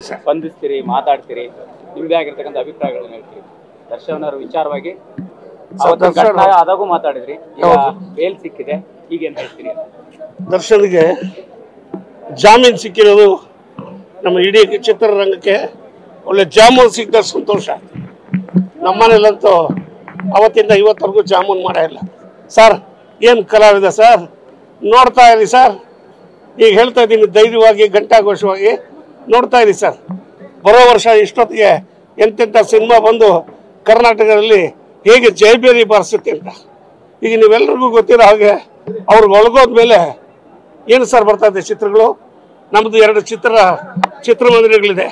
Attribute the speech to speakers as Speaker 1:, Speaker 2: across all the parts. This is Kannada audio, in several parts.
Speaker 1: ಸ್ಪಂದಿಸ್ತೀರಿ, ಮಾತಾಡ್ತೀರಿ, ನಿಮ್ದೇ ಆಗಿರ್ತಕ್ಕಂಥ ಅಭಿಪ್ರಾಯಗಳನ್ನ ಹೇಳ್ತೀರಿ. ದರ್ಶನ್ ಅವರ ವಿಚಾರವಾಗಿ ಆದಾಗೂ ಮಾತಾಡಿದ್ರಿ, ಈಗ ಬೇಲ್ ಸಿಕ್ಕಿದೆ, ಈಗೇನ್ ಹೇಳ್ತೀರಿ?
Speaker 2: ದರ್ಶನ್ಗೆ ಜಾಮೀನು ಸಿಕ್ಕಿರೋದು ನಮ್ಮ ಇಡೀ ಚಿತ್ರರಂಗಕ್ಕೆ ಒಳ್ಳೆ ಜಾಮೂನು ಸಿಕ್ಕ ಸಂತೋಷ. ನಮ್ಮನೇಲಂತೂ ಅವತ್ತಿಂದ ಇವತ್ತರೆಗೂ ಜಾಮೂನು ಮಾಡೇ ಇಲ್ಲ ಸರ್. ಏನು ಕಲಾವಿದ ಸರ್, ನೋಡ್ತಾ ಇರಿ ಸರ್. ಈಗ ಹೇಳ್ತಾ ಇದ್ದೀನಿ ಧೈರ್ಯವಾಗಿ, ಘಂಟಾಘೋಷವಾಗಿ ನೋಡ್ತಾ ಇರಿ ಸರ್. ಬರೋ ವರ್ಷ ಇಷ್ಟೊತ್ತಿಗೆ ಎಂತೆಂಥ ಸಿನಿಮಾ ಬಂದು ಕರ್ನಾಟಕದಲ್ಲಿ ಹೇಗೆ ಜಯಬೇರಿ ಬಾರಿಸುತ್ತೆ ಅಂತ ಈಗ ನೀವೆಲ್ಲರಿಗೂ ಗೊತ್ತಿರೋ ಹಾಗೆ ಅವ್ರಿಗೆ ಒಳಗೋದ್ಮೇಲೆ ಏನು ಸರ್ ಬರ್ತಾ ಇದೆ ಚಿತ್ರಗಳು. ನಮ್ಮದು 2 ಚಿತ್ರಮಂದಿರಗಳಿದೆ.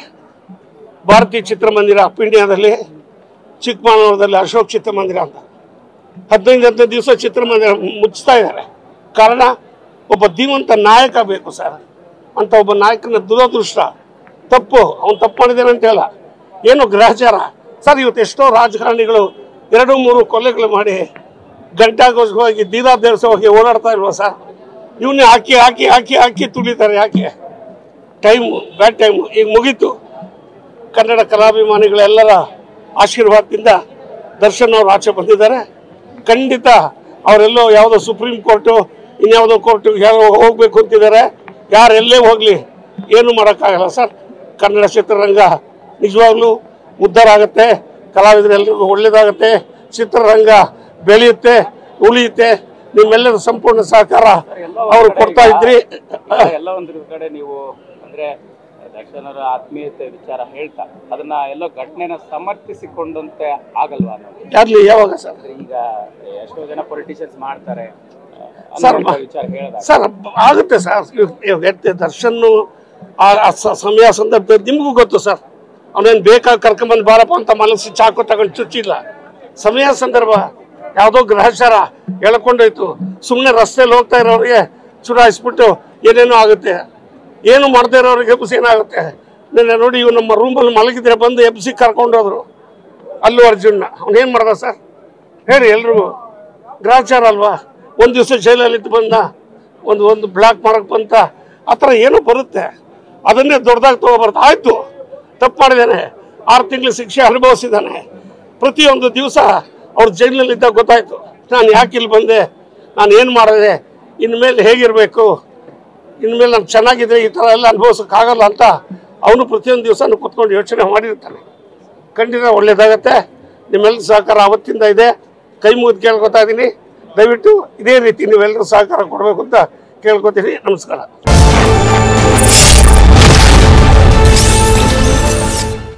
Speaker 2: ಭಾರತೀಯ ಚಿತ್ರಮಂದಿರ ಪಿಂಡ್ಯದಲ್ಲಿ, ಚಿಕ್ಕಮಗಳೂರಲ್ಲಿ ಅಶೋಕ್ ಚಿತ್ರಮಂದಿರ ಅಂತ 15 ದಿವಸ ಚಿತ್ರಮಂದಿರ ಮುಚ್ತಾ ಇದ್ದಾರೆ. ಕಾರಣ ಒಬ್ಬ ಧೀಮಂತ ನಾಯಕ ಬೇಕು ಸರ್. ಅಂತ ಒಬ್ಬ ನಾಯಕನ ದುರದೃಷ್ಟ, ತಪ್ಪು. ಅವನು ತಪ್ಪು ಮಾಡಿದ್ದೇನೆ ಅಂತ ಹೇಳ, ಏನು ಗ್ರಹಚಾರ ಸರ್. ಇವತ್ತು ಎಷ್ಟೋ ರಾಜಕಾರಣಿಗಳು 2-3 ಕೊಲೆಗಳು ಮಾಡಿ ಗಂಟಾಗೋಸ್ಕರವಾಗಿ ದೀದಾ ದೇವಸವಾಗಿ ಓಡಾಡ್ತಾ ಇಲ್ವಾ ಸರ್? ಇವನ್ನೇ ಹಾಕಿ ಹಾಕಿ ಹಾಕಿ ಹಾಕಿ ತುಳಿತಾರೆ. ಯಾಕೆ? ಟೈಮು, ಬ್ಯಾಡ್ ಟೈಮು ಈಗ ಮುಗೀತು. ಕನ್ನಡ ಕಲಾಭಿಮಾನಿಗಳೆಲ್ಲರ ಆಶೀರ್ವಾದದಿಂದ ದರ್ಶನ್ ಅವರು ಆಚೆ ಬಂದಿದ್ದಾರೆ. ಖಂಡಿತ ಅವರೆಲ್ಲೋ ಯಾವುದೋ ಸುಪ್ರೀಂ ಕೋರ್ಟು, ಇನ್ಯಾವುದೋ ಕೋರ್ಟು ಹೋಗ್ಬೇಕು ಅಂತಿದ್ದಾರೆ. ಯಾರೆಲ್ಲೇ ಹೋಗಲಿ ಏನು ಮಾಡೋಕ್ಕಾಗಲ್ಲ ಸರ್. ಕನ್ನಡ ಚಿತ್ರರಂಗ ನಿಜವಾಗ್ಲೂ ಉದ್ಧಾರ ಆಗುತ್ತೆ, ಕಲಾವಿದರೆಲ್ಲರಿಗೂ ಒಳ್ಳೇದಾಗುತ್ತೆ, ಚಿತ್ರರಂಗ ಬೆಳೆಯುತ್ತೆ, ಉಳಿಯುತ್ತೆ. ನಿಮ್ಮೆಲ್ಲರ ಸಂಪೂರ್ಣ ಸಹಕಾರ ಅವರು ಕೊಡ್ತಾ ಇದ್ರಿ.
Speaker 1: ಎಲ್ಲ ಒಂದು ಕಡೆ ನೀವು ಅಂದ್ರೆ ದರ್ಶನ್ ಅವರ ಆತ್ಮೀಯತೆ ವಿಚಾರ ಹೇಳ್ತಾ ಅದನ್ನ ಎಲ್ಲೋ ಘಟನೆನ ಸಮರ್ಥಿಸಿಕೊಂಡಂತೆ ಆಗಲ್ವಾ?
Speaker 2: ಯಾರ್ಲಿ ಯಾವಾಗ ಸರ್?
Speaker 1: ಈಗ ಎಷ್ಟೋ ಜನ ಪೊಲಿಟಿಷಿಯನ್ಸ್ ಮಾಡ್ತಾರೆ
Speaker 2: ಸರ್.
Speaker 1: ವಿಚಾರ ಹೇಳಿದಾಗ
Speaker 2: ಸರ್ ಆಗುತ್ತೆ ಸರ್. ದರ್ಶನ್ ಸಮಯ ಸಂದರ್ಭದಲ್ಲಿ ನಿಮಗೂ ಗೊತ್ತು ಸರ್. ಅವನೇನು ಬೇಕಾಗಿ ಕರ್ಕೊಂಬಂದು ಬಾರಪ್ಪ ಅಂತ ಮನಸ್ಸು ಚಾಕು ತಗೊಂಡು ಚುಚ್ಚಿಲ್ಲ. ಸಮಯ ಸಂದರ್ಭ ಯಾವುದೋ ಗ್ರಹಚಾರ ಹೇಳ್ಕೊಂಡೋಯ್ತು. ಸುಮ್ಮನೆ ರಸ್ತೆಯಲ್ಲಿ ಹೋಗ್ತಾ ಇರೋರಿಗೆ ಚುಡಾಯಿಸ್ಬಿಟ್ಟು ಏನೇನೋ ಆಗುತ್ತೆ. ಏನು ಮಾಡದೇ ಇರೋರಿಗೆ ಎಬ್ಸಿ ಏನಾಗುತ್ತೆ? ನಿನ್ನೆ ನೋಡಿ ಇವು ನಮ್ಮ ರೂಮಲ್ಲಿ ಮಲಗಿದ್ರೆ ಬಂದು ಎಬ್ಸಿ ಕರ್ಕೊಂಡೋದ್ರು ಅಲ್ಲು ಅರ್ಜುನ್ನ. ಅವನೇನು ಮಾಡ್ದ ಸರ್ ಹೇಳಿ ಎಲ್ರಿಗೂ? ಗ್ರಹಚಾರ ಅಲ್ವಾ? ಒಂದು ದಿವಸ ಜೈಲಲ್ಲಿ ಇದ್ದು ಬಂದ, ಒಂದು ಬ್ಲಾಕ್ ಮಾಡಕ್ಕೆ ಬಂತ, ಆ ಥರ ಏನೋ ಬರುತ್ತೆ. ಅದನ್ನೇ ದೊಡ್ಡದಾಗಿ ತಗೋಬಾರ್ದು. ಆಯಿತು, ತಪ್ಪು ಮಾಡಿದ್ದಾನೆ, 6 ತಿಂಗಳು ಶಿಕ್ಷೆ ಅನುಭವಿಸಿದ್ದಾನೆ. ಪ್ರತಿಯೊಂದು ದಿವಸ ಅವ್ರು ಜೈಲಿನಲ್ಲಿದ್ದಾಗ ಗೊತ್ತಾಯಿತು ನಾನು ಯಾಕೆ ಇಲ್ಲಿ ಬಂದೆ, ನಾನು ಏನು ಮಾಡಿದೆ, ಇನ್ಮೇಲೆ ಹೇಗಿರಬೇಕು, ಇನ್ಮೇಲೆ ನಾನು ಚೆನ್ನಾಗಿದ್ರೆ ಈ ಥರ ಎಲ್ಲ ಅನುಭವಿಸೋಕ್ಕಾಗಲ್ಲ ಅಂತ ಅವನು ಪ್ರತಿಯೊಂದು ದಿವಸನೂ ಕೂತ್ಕೊಂಡು ಯೋಚನೆ ಮಾಡಿರ್ತಾನೆ. ಖಂಡಿತ ಒಳ್ಳೇದಾಗತ್ತೆ. ನಿಮ್ಮೆಲ್ಲರ ಸಹಕಾರ ಅವತ್ತಿಂದ ಇದೆ. ಕೈ ಮುಗಿದು ಕೇಳ್ಕೊತಾ ಇದ್ದೀನಿ. ದಯವಿಟ್ಟು ಇದೇ ರೀತಿ ನೀವೆಲ್ಲರೂ ಸಹಕಾರ ಕೊಡಬೇಕು ಅಂತ ಕೇಳ್ಕೊತೀನಿ. ನಮಸ್ಕಾರ.